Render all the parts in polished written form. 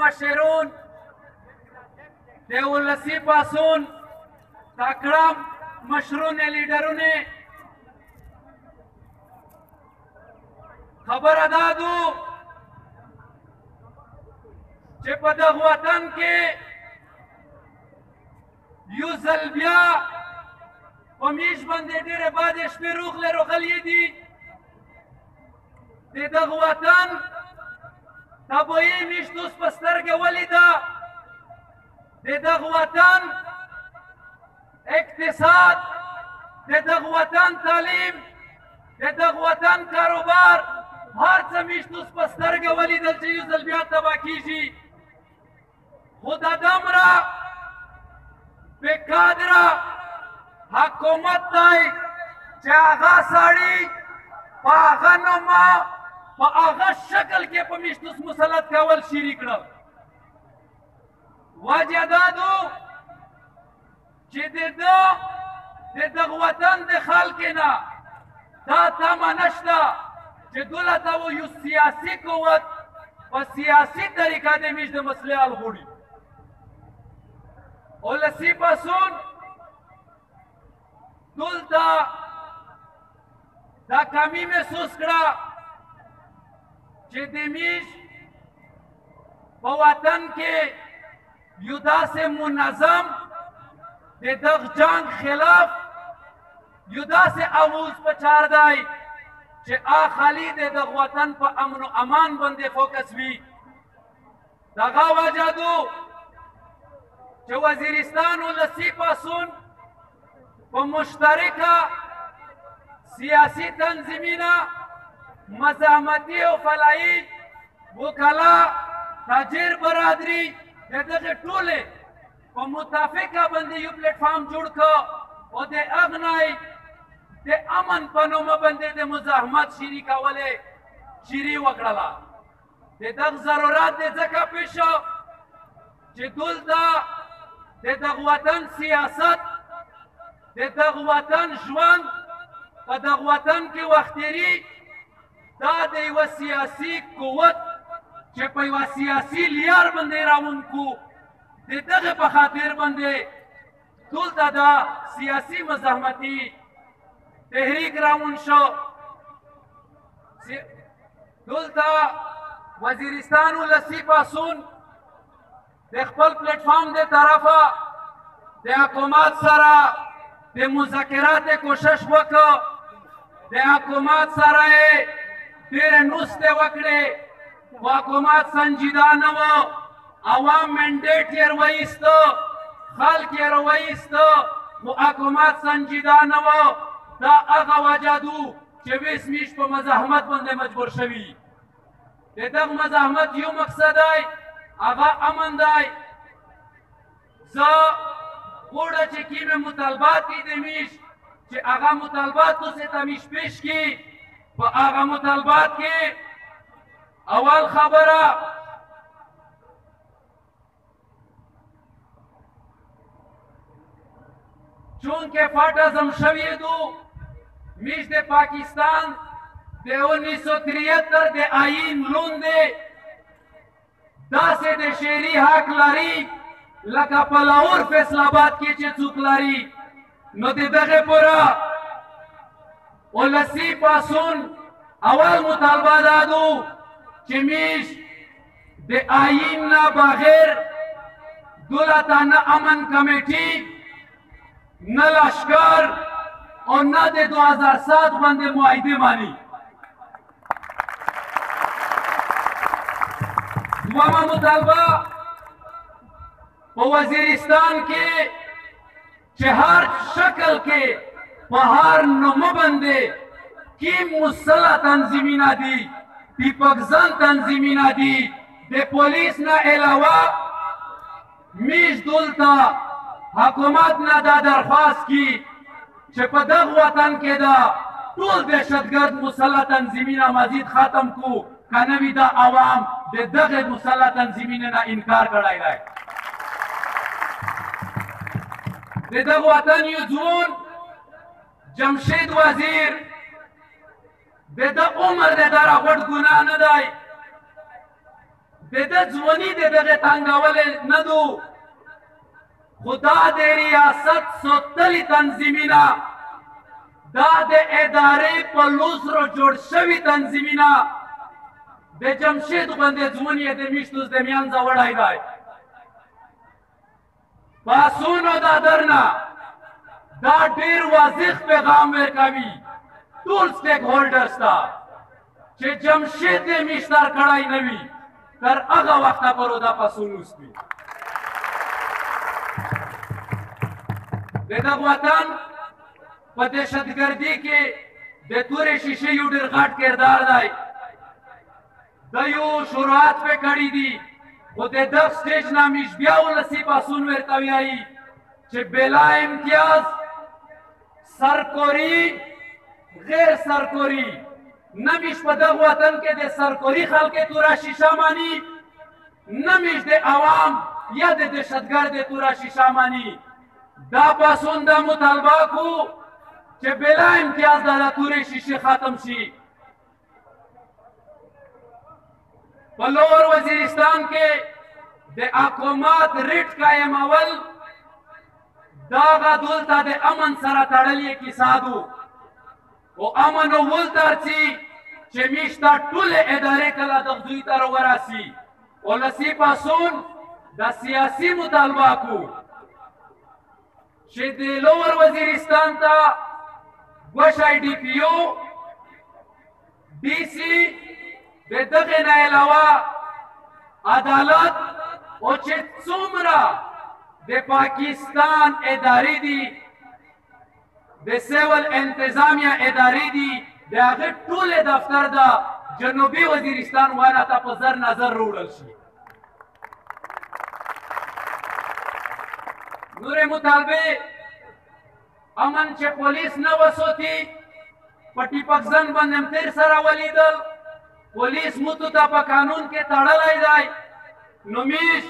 مشرون د ولسي پاڅون تکړه مشرونه لیډرونه خبره دا ده چې په دغه وطن کې یو ځل بیا په میش باندې ډېرې بدې شپې روغلې دي د دغه وطن طبیعي میش اوس په سترګه ولیده د دغه وطن اقتصاد د دغه وطن تعلیم د دغه وطن کاروبار هر څه میش اوس په سترګه ولیدل چې یو ځل بیا تباه کیږي خو دا دومره بې کادره حکومت دی چې هغه سړي په هغه نومه په هغه شکل کې په میشتوس مسلط کول شروع کړل وجه دا ده چې د دغه وطن د خلکو نه دا تمه نشته چې دولت او یو سیاسي قوت په سیاسي طریقه د میش د مسلې حل غواړي ولسي پاڅون دلته دا کمی محسوس کړه چې د میش په وطن کې یو داسې منظم د دغه جنګ خلاف یو داسې آواز په چار دی چې خالي د دغه وطن په امن و امان باندې فوکس وي دغه وجه ده چې وزیرستان ولسي پاڅون په مشترکه سیاسي تنظیمونه مزاحمتي او فلاحي وکلا تاجر برادري د دغه ټولې په متفقه باندې یو پلیټفارم جوړ کړ او د اغنای د امن په نومه باندې د مزاحمت شیري وکړله د دغه ضرورت د ځکه پیښ شو چې دلته د دغه وطن سیاست د دغه وطن ژوند په دغه وطن کې وختیري دا د یوه سیاسي قوت چې په یوه سیاسي لیار باندې راوند کو د دغه په خاطر باندې دلته دا سیاسي مزاحمتي تحریک راوند شو دلته وزیرستان ولسي پاڅون د خپل پلیټفارم د طرفه د حکومت سره د مذاکرات کوشش وکړ د حکومت سره یې ډېرې نوستې وکړې خو حکومت سنجیده نه و عوام منډیټ یې راوایسته خلک یې راوایسته خو حکومت سنجیده نه و دا هغه وجه ده چې ویس میش په مزاحمت باندې مجبور شوي د دغه مزاحمت یو مقصد دی هغه امن دی زه غواړم چې کومې مطالبات دي د میش چې هغه مطالبات تاسو ته میش پیش کړي په هغه مطالبات کې اول خبره چونکه فاټزم شوی دو میش د پاکستان د 1973 د آئین لوندې داسې د شعري حق لري لکه په لاهور فیصل آباد کې چې څوک لري نو د دغه پوره ولسي پاڅون اول مطالبه دا ده چې میش د آئین نه بغیر دولتانه امن کمیټي نه لشکر او نه د 2007 باندې معاهده مانی دوامه مطالبه په وزیرستان کې چې هر شکل کې په هر نومه باندې کې مسلح تنظیمونه دي ټیپکزن تنظیمونه دي د پولیس نه علاوه میش دلته حکومت نه دا درخواست کی چې په دغه وطن کې دا ټول دهشتګرد مسلح تنظیمونه مزید ختم کو کنه وي دا عوام د دغه مسلح تنظیمونه نه انکار کړی دی د دغه وطن یو ځوان جمشید وزیر د عمر د دره غټ ګناه نه دی د ده ځواني د دغه تنګولې نه دو، خو دا د ریاست سوتلي تنظیمونه، دا د ادارې په لوسرو جوړ شوي تنظیمونه، د جمشید غوندې ځوان یې د میشتو د منځه وړی دی. پاسونو دا درنه دا ډېر واضح پیغام ورکوي ټول سټیک هولډرز ته چې جمشید یې میشتر کړی نه وي، تر هغه وخته پورې دا پاسون وسپي. د دغه وطن په دهشتګردي کې د تورې شیشې یو ډېر غټ کردار دی. د یو شروعات پې کړي دي، خو د دغه سټیج نه میش بیا ولسي پاسون ورته وایي چې بلا امتیاز سرکوري غیر سرکوري نمیش په دغه وطن کې د سرکوري خلک توره شیشه مانی، نمیش د عوام یا د دهشتګرد توره شیشه مانی. دا پاسون دا مطالبه کو چې بلا امتیاز د تورې شیشې ختم شي. په لور وزیرستان کې د حکومت ریټ قایمول دا دلته د امن سره تړلې کیسه ده، او امن اول ترڅي چې میشته ټولې ادارې کله دغدوی ته راورسي. ولسي پاسون د سیاسي مطالبه کو چې د لور وزیرستان ته ګوشی ډي پي او ډي سي د دغې نه علاوه عدالت او چې څومره د پاکستان ادارې دي، د سیول انتظامیه ادارې دي، د هغې ټولې دفتر د جنوبي وزیرستان والا ته په زر نظر راوړل شي. نورې مطالبې امن چې پولیس نه وسوتي، په ټیپکزن باندې هم تیر سره ولیدل، پولیس متو ته په قانون کې تړلی دی. نو میش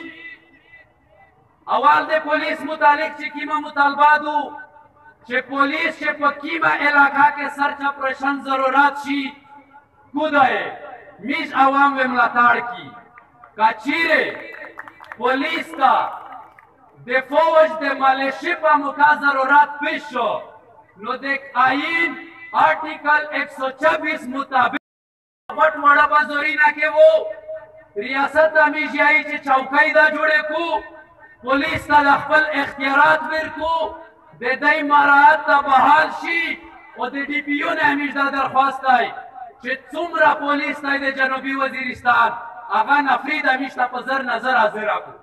اول د پولیس متعلق چې کومه مطالبه دو چې پولیس چې په کومه علاقه کې سرچ اپریشن ضرورت شي کودای میش عوام و ملاتړ کی. که چیرې پولیس ته د فوج د ملیشې په موقع ضرورت پیش شو، نو د آئین آرټیکل 126 مطابق وټ وړه بازوري نه کې وو ریاست همیشهایی چې چوکۍ دا جوړې کو، پولیس ته د خپل اختیارات ورکو، د دې مراعات ته بحال شي. او د ډي پي او نه همیش دا درخواست دی چې څومره پولیس دی د جنوبي وزیرستان هغه نفري د همیش ته په زر نظر حاضره کړو.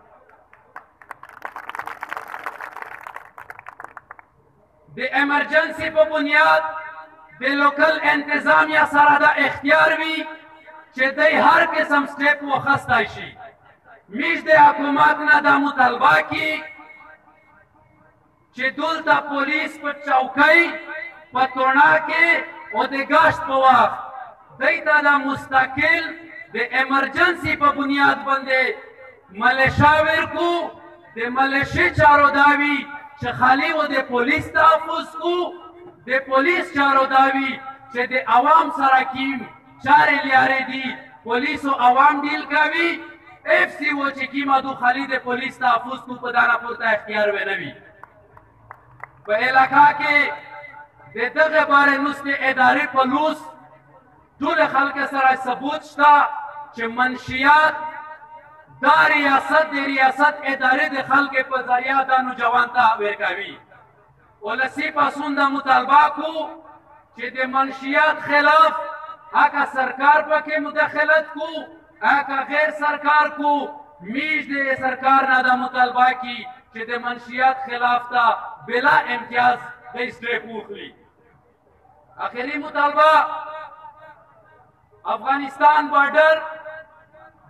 د ایمرجنسي په بنیاد د لوکل انتظامیه سره دا اختیار وي چې دی هر قسم سټیپ واخیستی شي. میش د حکومت نه دا مطالبه کی چې دلته پولیس په چوکۍ په توڼه کې او د ګشت په وخت دی ته دا مستقل د ایمرجنسي په بنیاد باندې ملیشه ورکو. د ملیشې چارو دا وي چې خالي و د پولیس تحفظ کو، د پولیس چارو دا وي چې د عوام سره کیم چارې لیارې دي پولیس او عوام ډیل کوي. اف سی و چې کیمه دو خالي د پولیس تحفظ کو په دانه پورته اختیار و نه وي. په علاقه کې د دغه بارې نوستې ادارې په لوس ټول خلک سره ثبوت شته چې منشیات دا ریاست د ریاست ادارې د خلک په ذریعه دا نوجوان ته ورکوي. ولسي پاسون دا مطالبه کو چې د منشیات خلاف هغه سرکار پکې مداخلت کو، هغه غیر سرکار کو. میش د سرکار نه دا مطالبه کی چې د منشیات خلاف ته بلا امتیاز د اسټریپ وخلي. آخري مطالبه افغانستان بارډر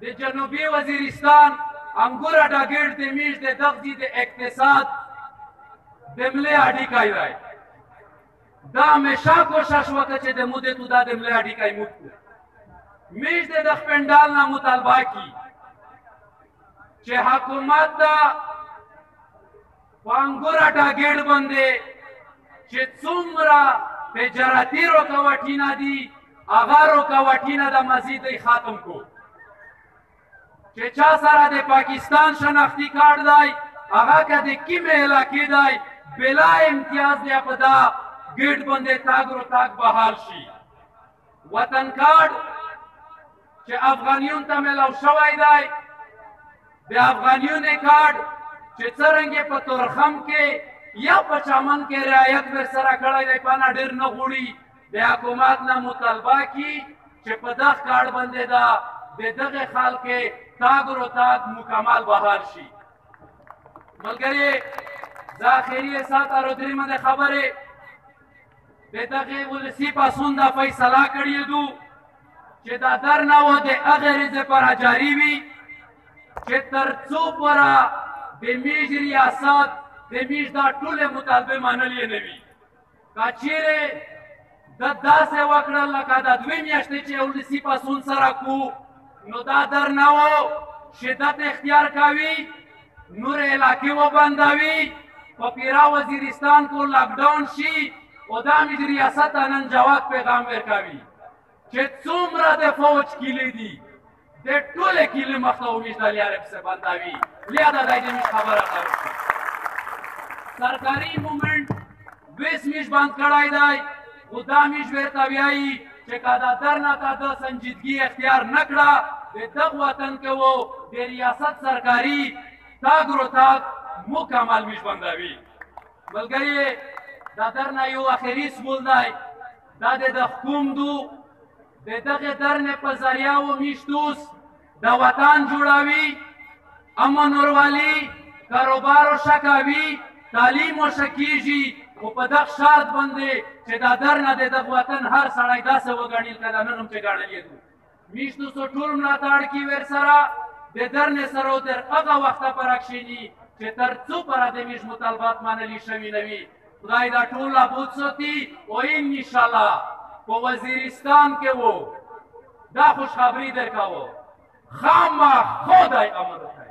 د جنوبي وزیرستان انګور ډاګیټ د میش د دغدي د اقتصاد د ملي اډیکای دی. دا همیشه کوشش وکړه چې د مودې تو دا د ملي اډیکای موت کو. میش د دغ پنډال نه مطالبه کی چې حکومت دا په انګور ډاګیټ باندې چې څومره تجارتي رکاوټونه دي هغه رکاوټونه د مزید ختم کو. چې چا سره د پاکستان شناختی کارت دی هغه که د کومې علاقې دی بلا امتیاز بیا په دا ګیټ باندې تاګ رو تاګ بحال شي. وطن کارت چې افغانیون ته میلاو شوی دی د افغانیونو کارت چې څرنګه په تورخم کې یا په چمن کې رعایت ورسره کړی دی په نه ډېر نه غواړي د حکومت نه مطالبه کړي چې په دغه کارت باندې د دغه خلکو تاګ رو تاګ مکمل بحال شي. ملګري زه اخري ساته رو درېیمه د خبرې د دغې ولسي پاڅون دا فیصله کړې دو چې دا درنه د هغې ورځې پورې جاري وي چې تر څو پورې د میژ ریاست د میژ دا ټولې مطالبې منلې نه وي. که چیرې د داسې وکړل لکه دا 2 میاشتې چې ولسي پاڅون سره کو نو دا درنه و شدت اختیار کوي نور علاقې وبندوي په پیرا وزیرستان کو لاکډاون شي او دا میژ ریاست ته نن جواب پیغام ورکوي چې څومره د فوج کیلې دي د ټولې کیلې مخته میژ د لیارې پسې بندوي. لهدا دا د میژ خبره کوي سرکاري مومنټ 20 میژ بند کړی دی خو دا میژ ورته وایي چې که دا درنه ته د سنجیدګي اختیار نه کړه د دغه وطن کې و د ریاست سرکاري تاګ رو تاګ مکمل میژ بندوي. ملګري دا درنه یو اخري سمول دی دا د حکوم دو د دغه درنې په ذریعه و میژ دوست د وطن جوړوي امن ورولي کاروبار و شکوي تعلیم و شکیږي خو په دغه شرط باندې چې دا درنه د دغه وطن هر سړی داسې وګڼي لکه دا نن هم چې ګڼلې دو میژ دوستو ټول ملاتړ کړي ورسره د درنې سره تر هغه وخته پورې کښېني چې تر څو پورې د میژ مطالبات منلي شوي نه وي. خدای دا ټول نابود ساتي او انشاءالله په وزیرستان کې و دا خوشخبري درکوو خامخا خدای امر وکړي.